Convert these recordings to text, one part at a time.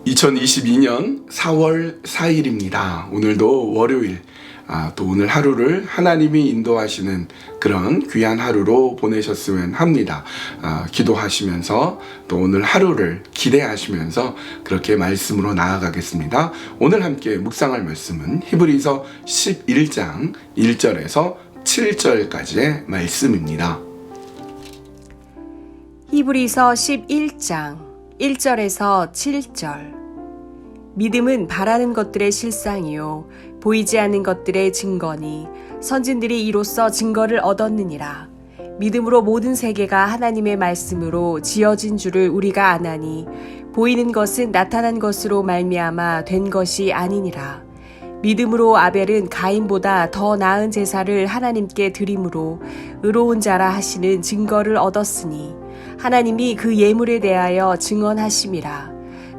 2022년 4월 4일입니다. 오늘도 월요일, 또 오늘 하루를 하나님이 인도하시는 그런 귀한 하루로 보내셨으면 합니다. 기도하시면서 또 오늘 하루를 기대하시면서 그렇게 말씀으로 나아가겠습니다. 오늘 함께 묵상할 말씀은 히브리서 11장 1절에서 7절까지의 말씀입니다. 히브리서 11장 1절에서 7절. 믿음은 바라는 것들의 실상이요 보이지 않는 것들의 증거니 선진들이 이로써 증거를 얻었느니라. 믿음으로 모든 세계가 하나님의 말씀으로 지어진 줄을 우리가 아나니 보이는 것은 나타난 것으로 말미암아 된 것이 아니니라. 믿음으로 아벨은 가인보다 더 나은 제사를 하나님께 드림으로 의로운 자라 하시는 증거를 얻었으니 하나님이 그 예물에 대하여 증언하심이라.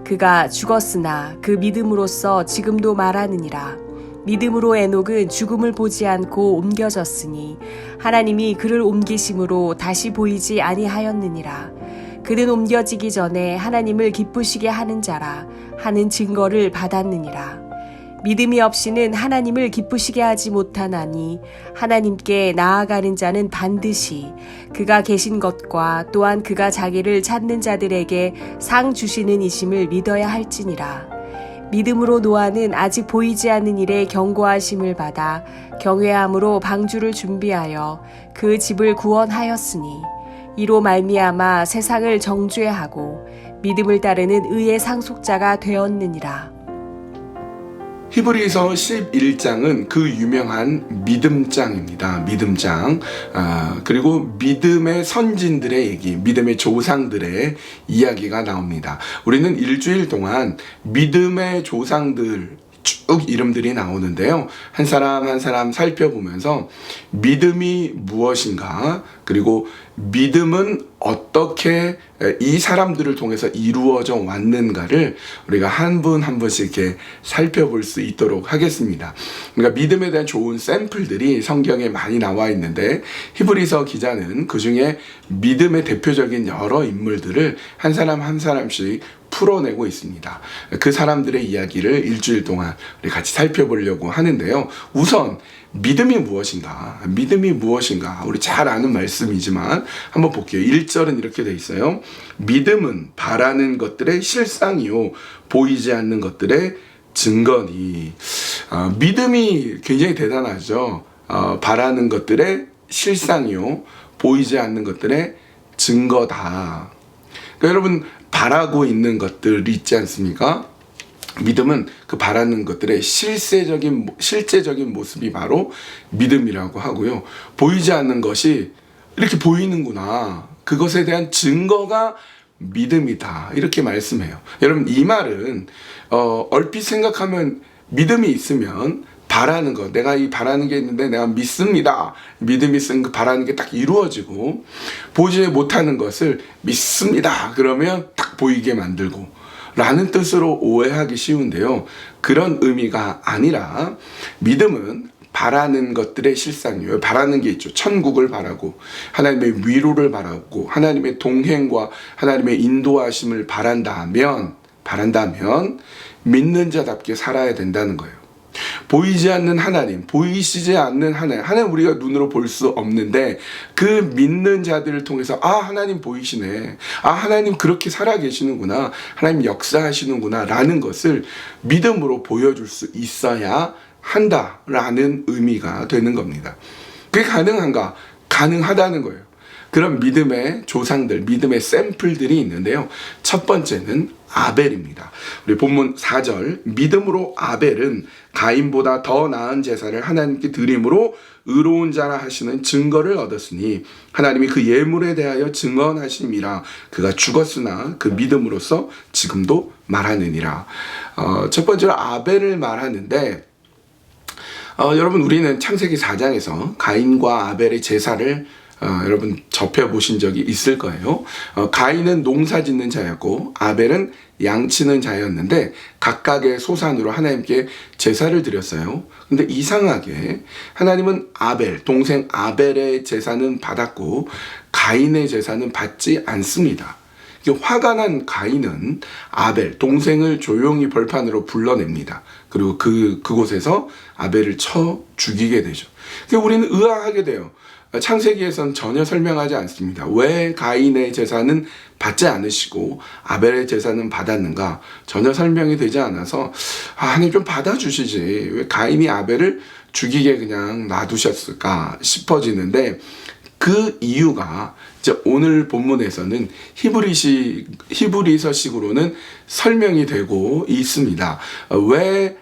그가 죽었으나 그 믿음으로써 지금도 말하느니라. 믿음으로 에녹은 죽음을 보지 않고 옮겨졌으니 하나님이 그를 옮기심으로 다시 보이지 아니하였느니라. 그는 옮겨지기 전에 하나님을 기쁘시게 하는 자라 하는 증거를 받았느니라. 믿음이 없이는 하나님을 기쁘시게 하지 못하나니 하나님께 나아가는 자는 반드시 그가 계신 것과 또한 그가 자기를 찾는 자들에게 상 주시는 이심을 믿어야 할지니라. 믿음으로 노아는 아직 보이지 않는 일에 경고하심을 받아 경외함으로 방주를 준비하여 그 집을 구원하였으니 이로 말미암아 세상을 정죄하고 믿음을 따르는 의의 상속자가 되었느니라. 히브리서 11장은 그 유명한 믿음장입니다. 믿음장. 그리고 믿음의 선진들의 얘기, 믿음의 조상들의 이야기가 나옵니다. 우리는 일주일 동안 믿음의 조상들 쭉 이름들이 나오는데요. 한 사람 한 사람 살펴보면서 믿음이 무엇인가, 그리고 믿음은 어떻게 이 사람들을 통해서 이루어져 왔는가를 우리가 한 분 한 분씩 이렇게 살펴볼 수 있도록 하겠습니다. 그러니까 믿음에 대한 좋은 샘플들이 성경에 많이 나와 있는데 히브리서 기자는 그 중에 믿음의 대표적인 여러 인물들을 한 사람 한 사람씩 풀어내고 있습니다. 그 사람들의 이야기를 일주일 동안 우리 같이 살펴보려고 하는데요. 우선 믿음이 무엇인가? 믿음이 무엇인가? 우리 잘 아는 말씀이지만 한번 볼게요. 1절은 이렇게 돼 있어요. 믿음은 바라는 것들의 실상이요 보이지 않는 것들의 증거니. 믿음이 굉장히 대단하죠. 바라는 것들의 실상이요 보이지 않는 것들의 증거다. 그러니까 여러분 바라고 있는 것들 있지 않습니까? 믿음은 그 바라는 것들의 실제적인 모습이 바로 믿음이라고 하고요. 보이지 않는 것이 이렇게 보이는구나. 그것에 대한 증거가 믿음이다. 이렇게 말씀해요. 여러분 이 말은 얼핏 생각하면 믿음이 있으면 바라는 것, 내가 이 바라는 게 있는데 내가 믿습니다. 믿음이 있으면 그 바라는 게 딱 이루어지고 보지 못하는 것을 믿습니다. 그러면 딱 보이게 만들고 라는 뜻으로 오해하기 쉬운데요. 그런 의미가 아니라 믿음은 바라는 것들의 실상이에요. 바라는 게 있죠. 천국을 바라고 하나님의 위로를 바라고 하나님의 동행과 하나님의 인도하심을 바란다면 믿는 자답게 살아야 된다는 거예요. 보이지 않는 하나님, 보이시지 않는 하나님 우리가 눈으로 볼 수 없는데 그 믿는 자들을 통해서 하나님 보이시네, 하나님 그렇게 살아계시는구나, 하나님 역사하시는구나 라는 것을 믿음으로 보여줄 수 있어야 한다라는 의미가 되는 겁니다. 그게 가능한가? 가능하다는 거예요. 그런 믿음의 조상들, 믿음의 샘플들이 있는데요. 첫 번째는 아벨입니다. 우리 본문 4절, 믿음으로 아벨은 가인보다 더 나은 제사를 하나님께 드림으로 의로운 자라 하시는 증거를 얻었으니 하나님이 그 예물에 대하여 증언하심이라. 그가 죽었으나 그 믿음으로써 지금도 말하느니라. 첫 번째로 아벨을 말하는데 여러분 우리는 창세기 4장에서 가인과 아벨의 제사를 여러분 접해보신 적이 있을 거예요. 가인은 농사 짓는 자였고 아벨은 양치는 자였는데 각각의 소산으로 하나님께 제사를 드렸어요. 근데 이상하게 하나님은 동생 아벨의 제사는 받았고 가인의 제사는 받지 않습니다. 화가 난 가인은 아벨, 동생을 조용히 벌판으로 불러냅니다. 그리고 그곳에서 아벨을 쳐 죽이게 되죠. 우리는 의아하게 돼요. 창세기에선 전혀 설명하지 않습니다. 왜 가인의 제사는 받지 않으시고 아벨의 제사는 받았는가? 전혀 설명이 되지 않아서 하나님 좀 받아주시지. 왜 가인이 아벨을 죽이게 그냥 놔두셨을까 싶어지는데 그 이유가 이제 오늘 본문에서는 히브리서식으로는 설명이 되고 있습니다. 왜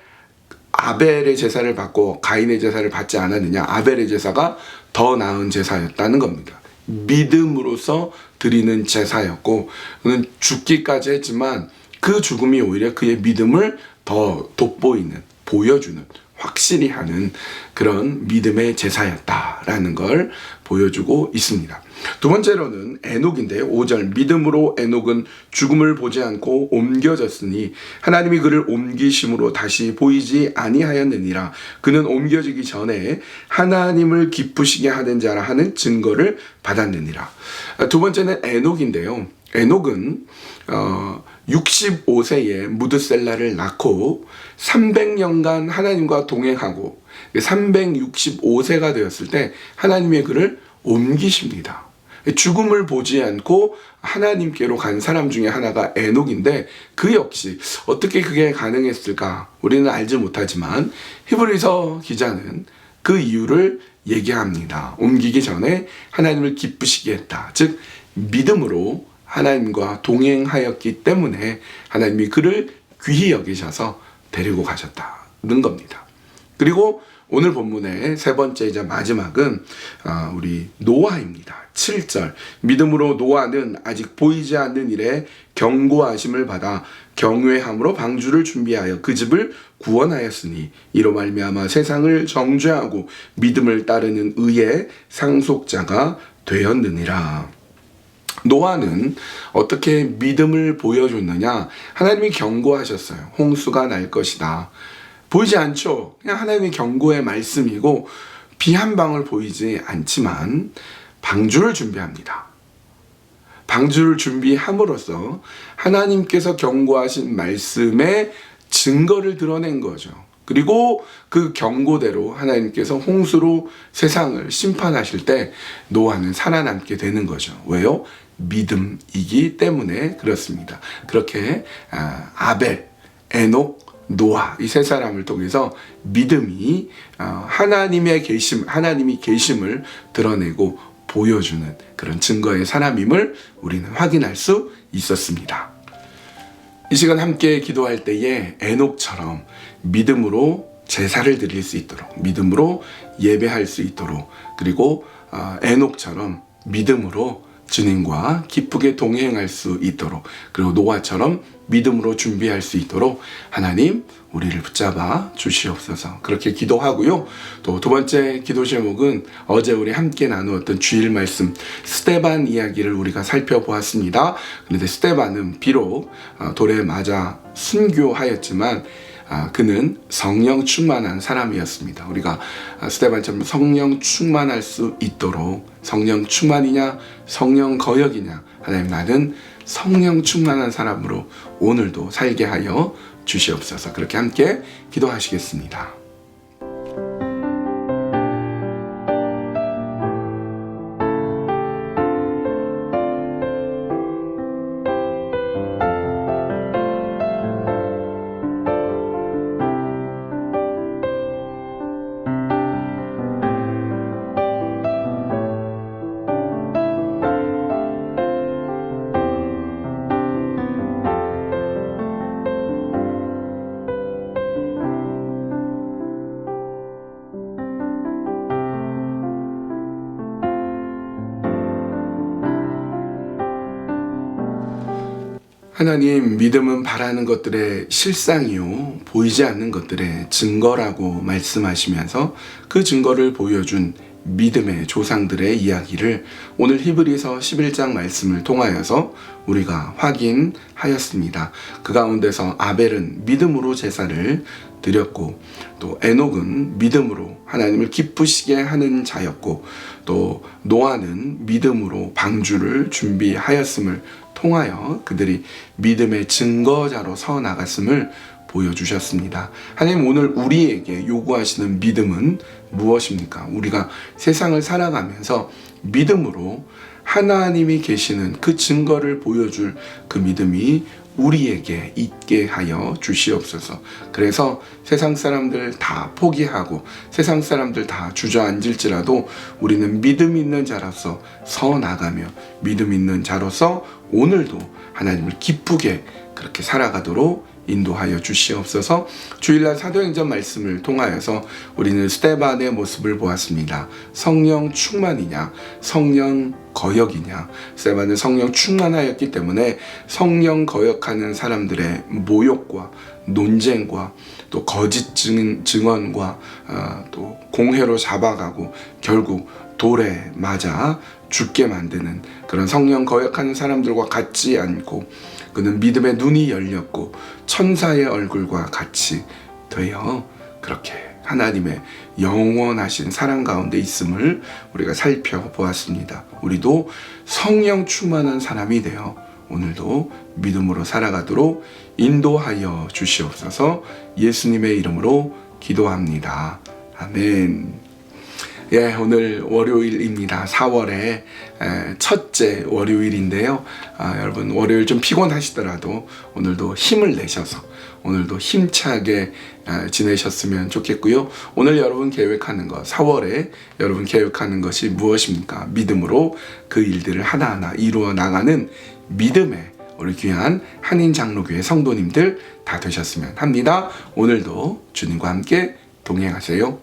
아벨의 제사를 받고 가인의 제사를 받지 않았느냐? 아벨의 제사가 더 나은 제사였다는 겁니다. 믿음으로써 드리는 제사였고 그는 죽기까지 했지만 그 죽음이 오히려 그의 믿음을 더 돋보이는, 보여주는, 확실히 하는 그런 믿음의 제사였다라는 걸 보여주고 있습니다. 두 번째로는 에녹인데요. 5절 믿음으로 에녹은 죽음을 보지 않고 옮겨졌으니 하나님이 그를 옮기심으로 다시 보이지 아니하였느니라. 그는 옮겨지기 전에 하나님을 기쁘시게 하는 자라 하는 증거를 받았느니라. 두 번째는 에녹인데요. 에녹은 65세에 무드셀라를 낳고 300년간 하나님과 동행하고 365세가 되었을 때 하나님의 그를 옮기십니다. 죽음을 보지 않고 하나님께로 간 사람 중에 하나가 에녹인데 그 역시 어떻게 그게 가능했을까? 우리는 알지 못하지만 히브리서 기자는 그 이유를 얘기합니다. 옮기기 전에 하나님을 기쁘시게 했다. 즉 믿음으로 하나님과 동행하였기 때문에 하나님이 그를 귀히 여기셔서 데리고 가셨다는 겁니다. 그리고 오늘 본문의 세 번째이자 마지막은 우리 노아입니다. 7절 믿음으로 노아는 아직 보이지 않는 일에 경고하심을 받아 경외함으로 방주를 준비하여 그 집을 구원하였으니 이로 말미암아 세상을 정죄하고 믿음을 따르는 의의 상속자가 되었느니라. 노아는 어떻게 믿음을 보여줬느냐? 하나님이 경고하셨어요. 홍수가 날 것이다. 보이지 않죠? 그냥 하나님의 경고의 말씀이고 비 한 방울 보이지 않지만 방주를 준비합니다. 방주를 준비함으로써 하나님께서 경고하신 말씀의 증거를 드러낸 거죠. 그리고 그 경고대로 하나님께서 홍수로 세상을 심판하실 때 노아는 살아남게 되는 거죠. 왜요? 믿음이기 때문에 그렇습니다. 그렇게 아벨, 에녹, 노아 이 세 사람을 통해서 믿음이 하나님이 계심을 드러내고 보여주는 그런 증거의 사람임을 우리는 확인할 수 있었습니다. 이 시간 함께 기도할 때에 에녹처럼 믿음으로 제사를 드릴 수 있도록, 믿음으로 예배할 수 있도록, 그리고 에녹처럼 믿음으로 주님과 기쁘게 동행할 수 있도록, 그리고 노아처럼 믿음으로 준비할 수 있도록 하나님 우리를 붙잡아 주시옵소서. 그렇게 기도하고요. 또 두 번째 기도 제목은 어제 우리 함께 나누었던 주일 말씀 스데반 이야기를 우리가 살펴보았습니다. 그런데 스데반은 비록 돌에 맞아 순교하였지만 그는 성령 충만한 사람이었습니다. 우리가 스데반처럼 성령 충만할 수 있도록, 성령 충만이냐 성령 거역이냐, 하나님 나는 성령 충만한 사람으로 오늘도 살게 하여 주시옵소서. 그렇게 함께 기도하시겠습니다. 하나님, 믿음은 바라는 것들의 실상이요 보이지 않는 것들의 증거라고 말씀하시면서 그 증거를 보여준 믿음의 조상들의 이야기를 오늘 히브리서 11장 말씀을 통하여서 우리가 확인하였습니다. 그 가운데서 아벨은 믿음으로 제사를 드렸고, 또 에녹은 믿음으로 하나님을 기쁘시게 하는 자였고, 또 노아는 믿음으로 방주를 준비하였음을 통하여 그들이 믿음의 증거자로 서 나갔음을 보여주셨습니다. 하나님 오늘 우리에게 요구하시는 믿음은 무엇입니까? 우리가 세상을 살아가면서 믿음으로 하나님이 계시는 그 증거를 보여줄 그 믿음이 우리에게 있게 하여 주시옵소서. 그래서 세상 사람들 다 포기하고 세상 사람들 다 주저앉을지라도 우리는 믿음 있는 자로서 서 나가며 믿음 있는 자로서 오늘도 하나님을 기쁘게 그렇게 살아가도록 인도하여 주시옵소서. 주일날 사도행전 말씀을 통하여서 우리는 스데반의 모습을 보았습니다. 성령 충만이냐 성령 거역이냐. 스데반은 성령 충만하였기 때문에 성령 거역하는 사람들의 모욕과 논쟁과 또 거짓 증언과 또 공회로 잡아가고 결국 돌에 맞아 죽게 만드는 그런 성령 거역하는 사람들과 같지 않고, 그는 믿음의 눈이 열렸고 천사의 얼굴과 같이 되어 그렇게 하나님의 영원하신 사랑 가운데 있음을 우리가 살펴보았습니다. 우리도 성령 충만한 사람이 되어 오늘도 믿음으로 살아가도록 인도하여 주시옵소서. 예수님의 이름으로 기도합니다. 아멘. 예, 오늘 월요일입니다. 4월의 첫째 월요일인데요. 여러분 월요일 좀 피곤하시더라도 오늘도 힘을 내셔서 오늘도 힘차게 지내셨으면 좋겠고요. 오늘 여러분 계획하는 것, 4월에 여러분 계획하는 것이 무엇입니까? 믿음으로 그 일들을 하나하나 이루어 나가는 믿음의 우리 귀한 한인장로교회 성도님들 다 되셨으면 합니다. 오늘도 주님과 함께 동행하세요.